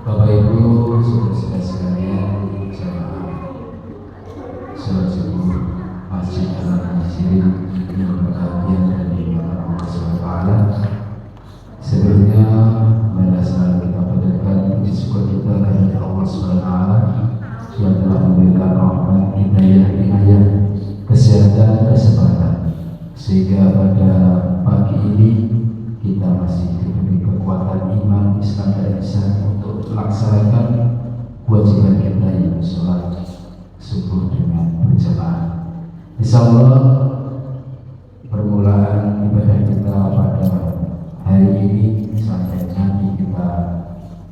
Bapak Ibu, saudara-saudara sekalian, sholat subuh Masjid Al-Masjid yang berbahagia dari Allah SWT. Sebelumnya, marilah selalu kita panjatkan puji syukur kita kepada Allah SWT yang telah memberikan rahmat, hidayah, kesehatan, kesempatan, sehingga pada pagi ini kita masih diberi kekuatan iman, Islam dan ihsan untuk melaksanakan kewajiban kita yang sholat subuh dengan berjamaah. Insyaallah permulaan ibadah kita pada hari ini sampai nanti kita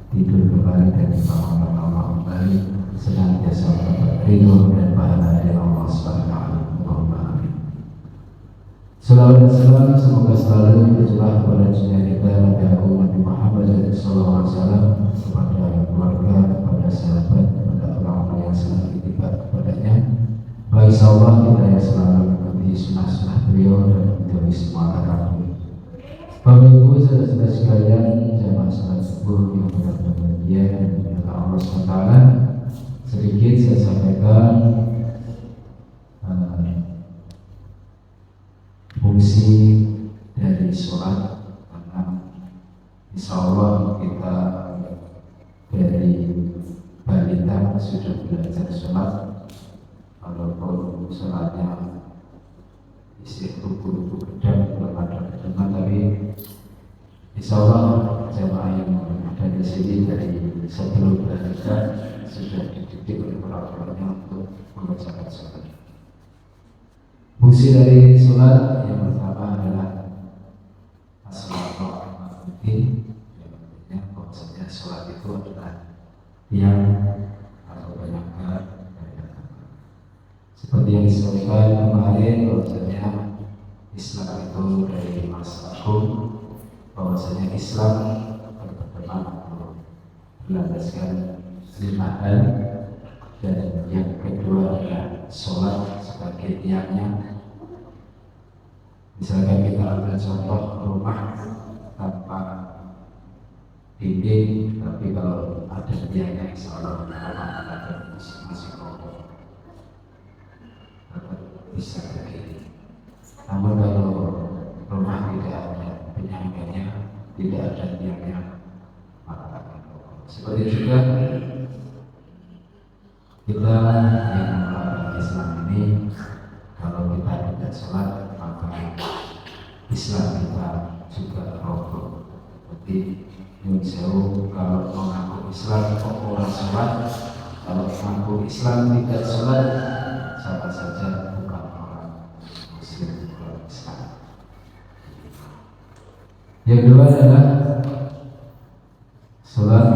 tidur kembali dan dibangunkan Allah kembali senantiasa mendapat ridho dan pahala dari Allah SWT. Allahumma amin. Salawat dan salam semoga selalu tercurah kepada junjungan kita Nabi Muhammad sallallahu alaihi wasallam, kepada keluarga, kepada sahabat, kepada orang-orang yang selalu itibar kepadanya. Baik insyaallah kita yang selalu mengikuti sunnah-sunnah beliau dan menjauhi semua larangan. Bapak Ibu, saudara-saudara sekalian, jamaah salat subuh yang berbahagia dan dimuliakan Allah SWT. Sedikit saya sampaikan fungsi dari sholat, karena insya Allah kita dari balita sudah belajar sholat, walaupun sholatnya isi ruku-ruku gedang belum ada kedengaran, tapi insya Allah jamaah yang ada di sini dari sebelum balita sudah dididik oleh orang-orangnya untuk mengerjakan sholat. Fungsi dari sholat yang pertama adalah as-salatu yang artinya bahwasanya sholat itu adalah tiang atau penyekat dari agama. Seperti yang disampaikan kemarin, bahwasanya Islam itu dari Mas Agung, bahwasanya Islam berlandaskan 5 hal, dan yang kedua adalah sholat sebagai tiangnya. Misalkan kita ambil contoh rumah tanpa dinding, tapi kalau ada tiangnya insya Allah rumah ada masing-masing kokoh, tetap bisa berdiri. Namun kalau rumah tidak ada penyangganya, tidak ada tiangnya, maka akan kokoh. Seperti juga kita yang melakukan Islam ini, kalau kita tidak sholat maka Islam kita juga roboh. Jadi nyun sewu, kalau mengaku Islam kok orang sholat, kalau mengaku Islam tidak sholat, sama saja bukan orang Muslim, bukan Islam. Yang kedua adalah sholat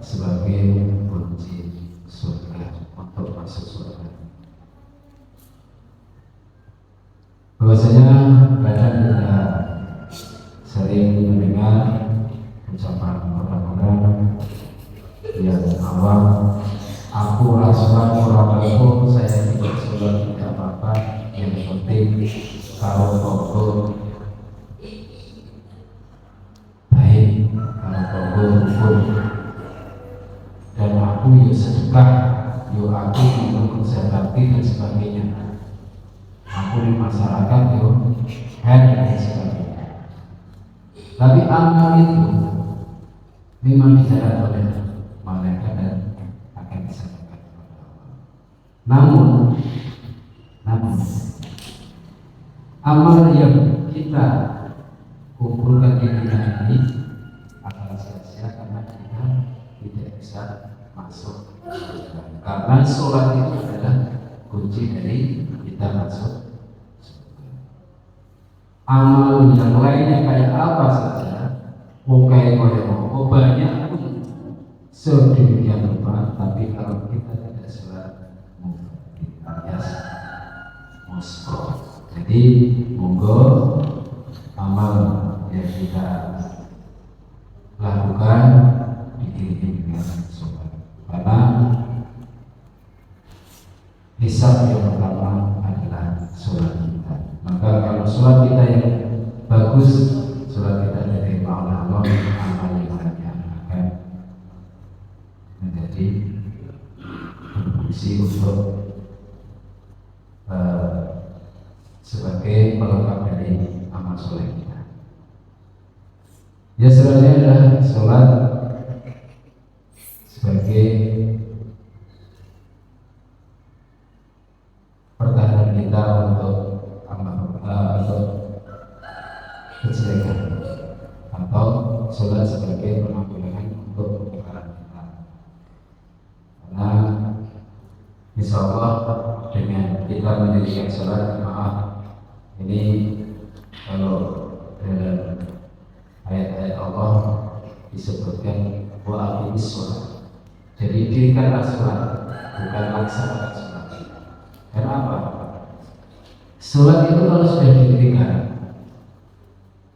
sebagai kunci surga, untuk masuk surga. Bahwasanya kadang kita sering mendengar ucapan orang-orang yang awam, aku sholat orang saya tidak sholat tidak apa-apa, yang penting kalau kokoh baik, kalau kokoh rukun, dan aku ya sedekah, yo aku minum zakati dan sebagainya, aku di masyarakat yo dan sebagainya. Tapi amal itu memang bicara oleh malaikat dan akan disampaikan kepada Allah. Namun amal yang kita kumpulkan di dunia ini akan sia-sia karena kita tidak bisa masuk surga. Karena sholat itu adalah kunci dari kita masuk amal yang lainnya kayak apa saja, kayak banyak pun sedemikian rupa, tapi kalau kita tidak sholat alias muspro. Jadi monggo amal yang kita lakukan diiringi dengan sholat, karena hisab yang pertama adalah sholat kita. Maka kalau sholat kita yang bagus, sholat kita dari Allah, amal yang lainnya akan menjadi berfungsi untuk sebagai pelengkap dari amal soleh kita. Ya, selanjutnya adalah sholat sebagai pertahanan kita untuk untuk kejelekan, atau sholat sebagai penanggulangan untuk kekalahan kita. Karena insya Allah dengan kita mendirikan sholat jamaah ini, kalau dalam ayat-ayat Allah disebutkan wa aqimis sholat, jadi dirikanlah sholat, bukan laksanakan sholat. Kenapa? Sholat itu kalau sudah didirikan,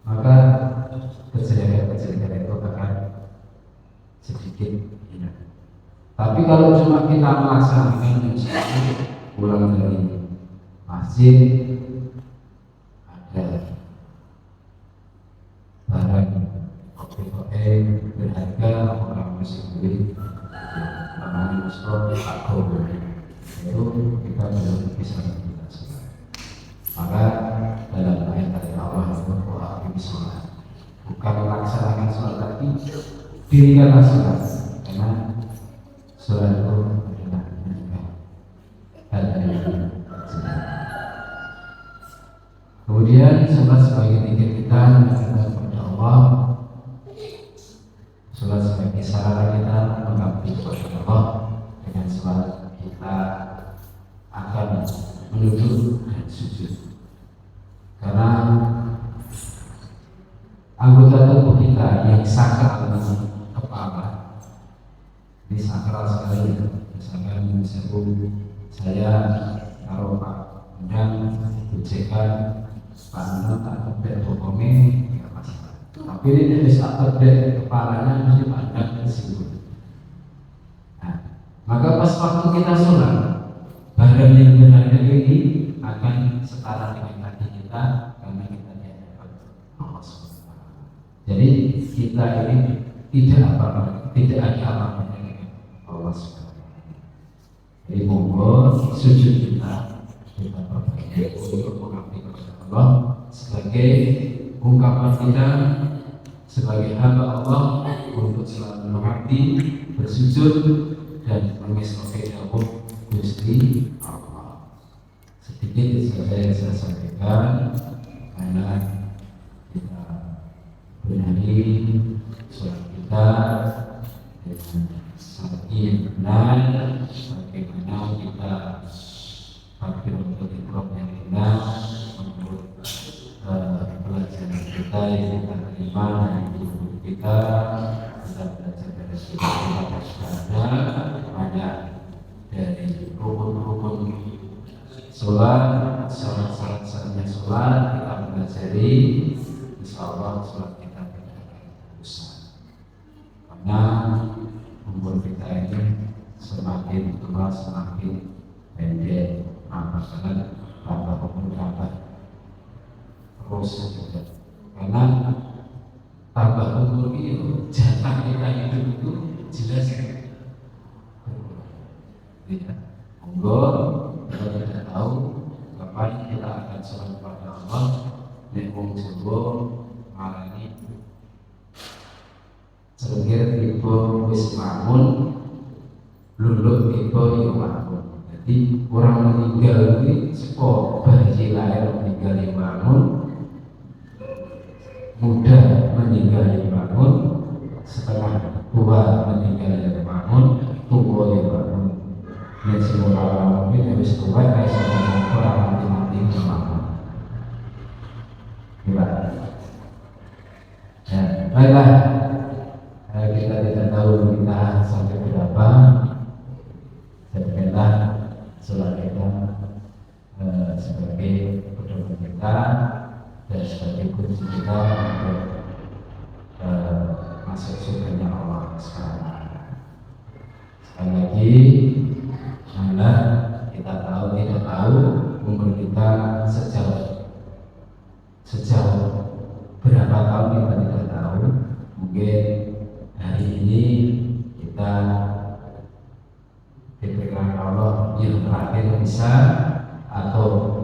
maka kejelekan itu akan sedikit hilang. Tapi kalau cuma kita melaksanakan, misalnya pulang dari masjid ada barang kopi-kopi berharga, orang masih beli namanya muspro atau itu kita belum bisa melakukan sholat. Maka dalam ayat dari Allah itu sholat, bukan melaksanakan sholat, tapi dirikanlah sholat, karena sholat itu adalah hal yang kemudian sholat sebagai zikir kita mengingat kepada Allah, sholat sebagai sarana kita mengabdi kepada Allah. Dengan sholat kita akan menuju dan sujud, karena anggota tubuh kita yang sakral di kepala ini sakral sekali. Misalkan saya kalau Pak Undang bujekan Pak Undang tak terbaik hukumnya tidak masalah, tapi ini bisa terbaik kepalanya mesti pandang ke situ. Nah, maka pas waktu kita sholat, barang yang berharga ini akan setara dengan kaki kita, karena kita di hadapan Allah SWT. Jadi kita ini tidak ada apa-apa dengan Allah SWT. Jadi monggo sujud kita perbaiki untuk mengabdi kepada Allah sebagai ungkapan kita sebagai hamba Allah untuk selalu mengabdi, bersujud dan mengisrofi dawuh Gusti Allah. Sedikit saja yang saya sampaikan, karena kita benahi sholat kita dengan sangat yang benar, bagaimana kita takbir untuk ikhraq yang benar menurut pelajaran kita yang kita terima dari guru kita belajar dari kita sudah banyak dari rukun-rukun sholat, syarat-syaratnya sholat kita pelajari. Insyaallah sholat kita tidak akan rusak, karena umur kita ini semakin tua semakin pendek, maka tambah umur tambah terus saja. Karena tambah umur itu jatah kita hidup itu jelas tidak. Monggo kita tidak tahu kapan kita akan sholat kepada Allah. Nek wong Jawa marani cengkir tiba wis bangun, luluk tiba yo bangun. Jadi orang meninggal itu seko bayi lahir meninggal yang bangun, muda meninggal yang bangun, setengah tua meninggal yang bangun, tua yang bangun. Nek semua orang mungkin habis tua, kayak semua orang mati-mati bangun. kita dan sebagai kunci kita untuk masuk surganya Allah sekarang. Sekali lagi, anda kita tahu tidak tahu umur kita sejauh berapa tahun kita tidak tahu. Mungkin hari ini kita diberikan Allah yang terakhir bisa, atau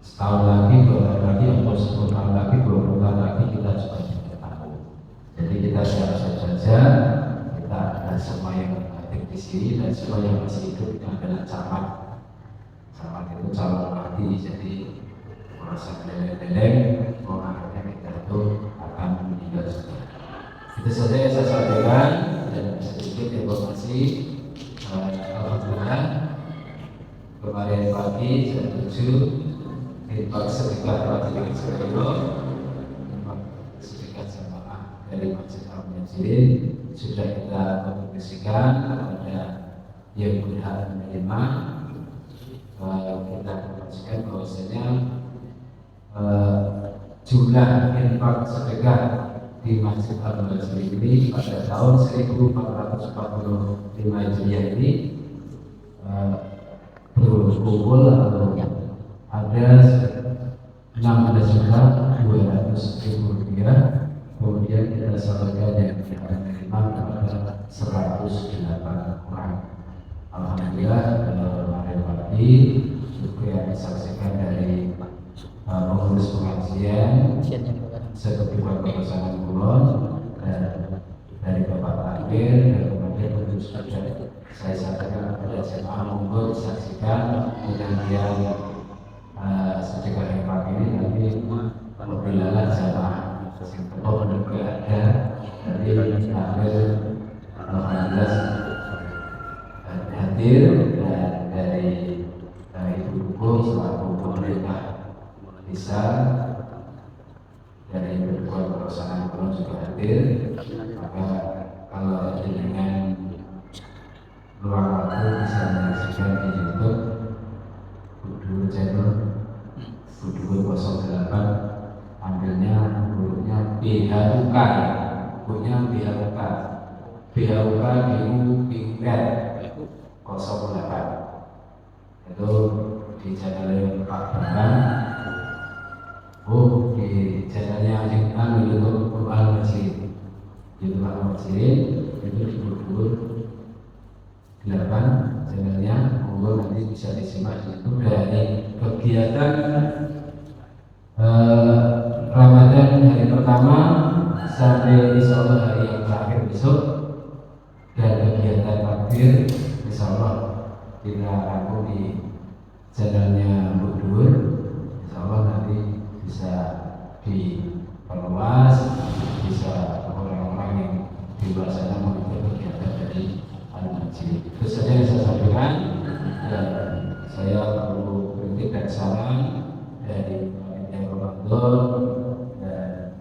setahun lagi, 2 tahun lagi, atau 10 tahun lagi, 20 tahun lagi, kita juga tidak tahu. Jadi kita siap-siap saja. Kita ada semua yang hadir di sini dan semua yang masih hidup ini adalah camat itu calon mati. Jadi merasa geleng-geleng, akhirnya kita itu akan meninggal juga. Itu saja yang saya sampaikan dan sedikit informasi. Alhamdulillah kemarin pagi jam 7 infak sedekah Fatilah Sekolah, infak sedekah jamaah dari Masjid Al-Masjid sudah kita komunikasikan kepada yang berhak menerima. Kita informasikan bahwasanya jumlah infak sedekah di Masjid Al-Masjid ini pada tahun 1445 Hijriah ini berkumpul atau ada 16.200.000 rupiah. Kemudian kita salurkan yang menerima kepada 108 orang. Alhamdulillah kemarin pagi juga yang disaksikan dari pengurus pengajian Seketua Pasangan Kulon dan dari Bapak Takbir dan kemudian pengurus juga saya sampaikan kepada jemaah monggo disaksikan penyajian sedekah infak ini. Nanti apabila jemaah juga ada dari Takbir alhamdulillah hadir dan dari Ibu Hukum selaku pemerintah bisa dari Kedua Pelaksanaan Kulon juga hadir. Maka kalau dengan luang waktu bisa menyaksikan di YouTube Budur channel Budur 08, ambilnya hurufnya BHUK, punya BHUK BUR 08 itu di channel Pak Bambang. Di channelnya yang YouTube Al-Masjid, YouTube Al-Masjid itu di Budur 8 channelnya, monggo nanti bisa disimak itu dari kegiatan Ramadan hari pertama sampai insyaallah hari yang terakhir besok, dan kegiatan takbir insyaallah kita rangkum di channelnya Budur. Insyaallah nanti bisa diperluas, bisa orang-orang yang di luar sana mengikuti kegiatan dari Al-Masjid. Itu saja yang saya sampaikan. Saya perlu kritik dan saran dari panitia Ramadan dan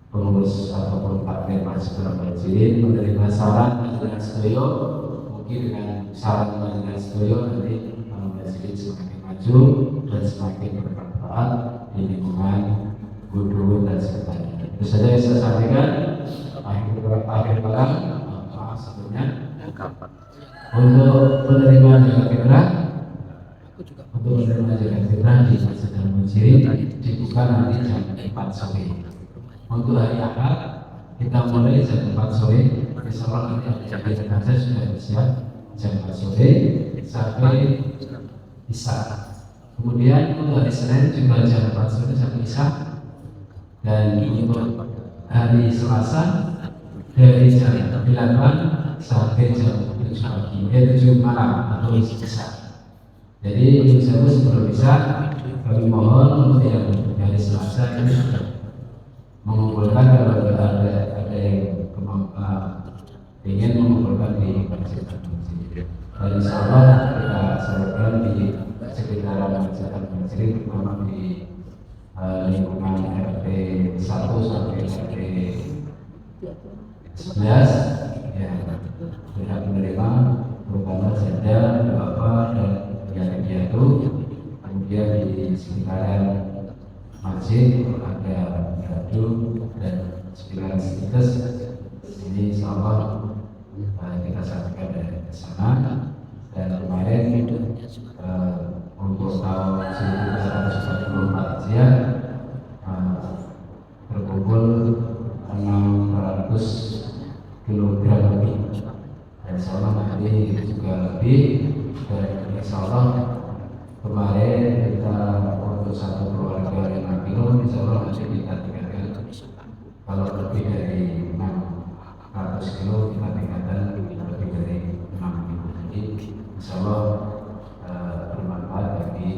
pengurus ataupun takmir Masjid Al-Masjid menerima saran dengan sedoyo. Mungkin dengan saran dengan sedoyo nanti Al-Masjid semakin maju dan semakin bermanfaat di lingkungan Budur dan sekitarnya. Itu saja yang saya sampaikan. Akhir kalam, maaf sebelumnya. Untuk menerima zakat fitrah, di Masjid Al-Masjid dibuka nanti jam 4 sore. Untuk hari Ahad kita mulai jam 4 sore. Insyaallah nanti jam saja sudah siap jam 4 sore sampai Isya. Kemudian untuk hari Senin juga jam 4 sore sampai Isya. Dan untuk hari Selasa dari jam 8 sampai jam 7 pagi, 7 malam atau Isya. Jadi sebelum bisa kami mohon untuk yang hari Selasa ini mengumpulkan, kalau ada yang ingin mengumpulkan di Masjid Al-Masjid. Dan insyaallah kita salurkan di sekitaran Masjid Al-Masjid, terutama di lingkungan RT 1 sampai RT 11 ya, berhak menerima terutama saja doa dan piatu. Kemudian di sekitaran masjid ada gaduh dan sekitar situs ini insya Allah kita sampaikan dari sana. Dan kemarin untuk tahun 1944 Hijriah terkumpul 600 kilogram lebih, dan insya Allah nanti juga lebih. Dan insya Allah kemarin kita untuk satu keluarga 5 kilo, insya Allah nanti kita tingkatkan kalau lebih dari 600 kilo kita tingkatkan lebih dari 6 kilo. Jadi insya Allah bermanfaat bagi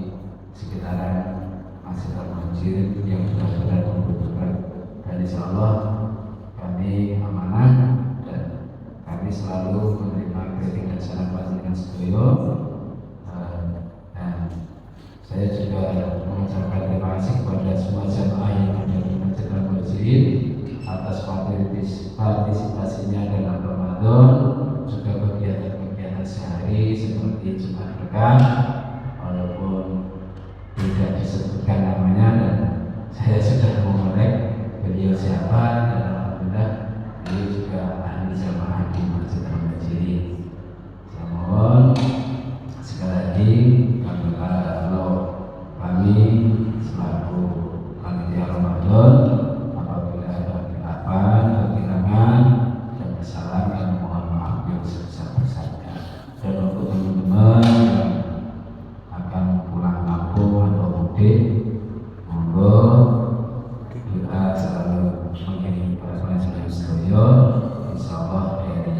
sekitaran Masjid Al-Muhajirin yang benar-benar membutuhkan. Dan insya Allah kami amanah dan kami selalu menerima kritik dan saran panjenengan sedaya. Dan saya juga mengucapkan terima kasih kepada semua jamaah yang ada di Masjid Al-Muhajirin atas partisipasinya dalam Ramadan, juga kegiatan-kegiatan sehari seperti Jumat Berkah, walaupun tidak disebutkan namanya dan saya sudah mengorek beliau siapa, dan alhamdulillah beliau juga ahli jamaah di Masjid Al-Muhajirin. Saya mohon sekali lagi kalau kami selaku panitia Ramadan apabila ada kesilapan, kekurangan dan kesalahan, kami mohon maaf yang sebesar-besarnya. Dan untuk teman-teman yang akan pulang kampung atau mudik, monggo kita selalu mengirim panjenengan sedaya insya Allah dari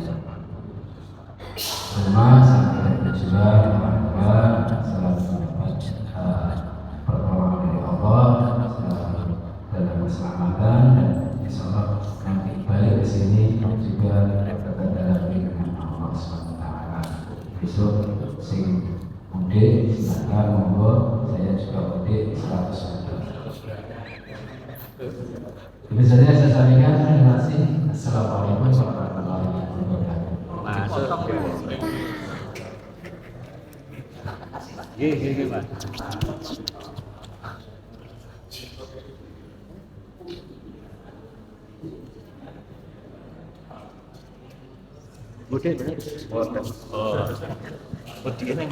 rumah sampai tujuan, maka selalu mendapat pertolongan dari Allah dalam keselamatan, dan insya Allah nanti balik ke sini juga dapat dalam dengan Allah SWT. Besok sing mudik silakan monggo, saya juga mudik 100 meter. Ini saja saya sampaikan. Terima kasih. Assalamualaikum warahmatullahi wabarakatuh. Gini, Pak. Mudik, oh, mudik ini.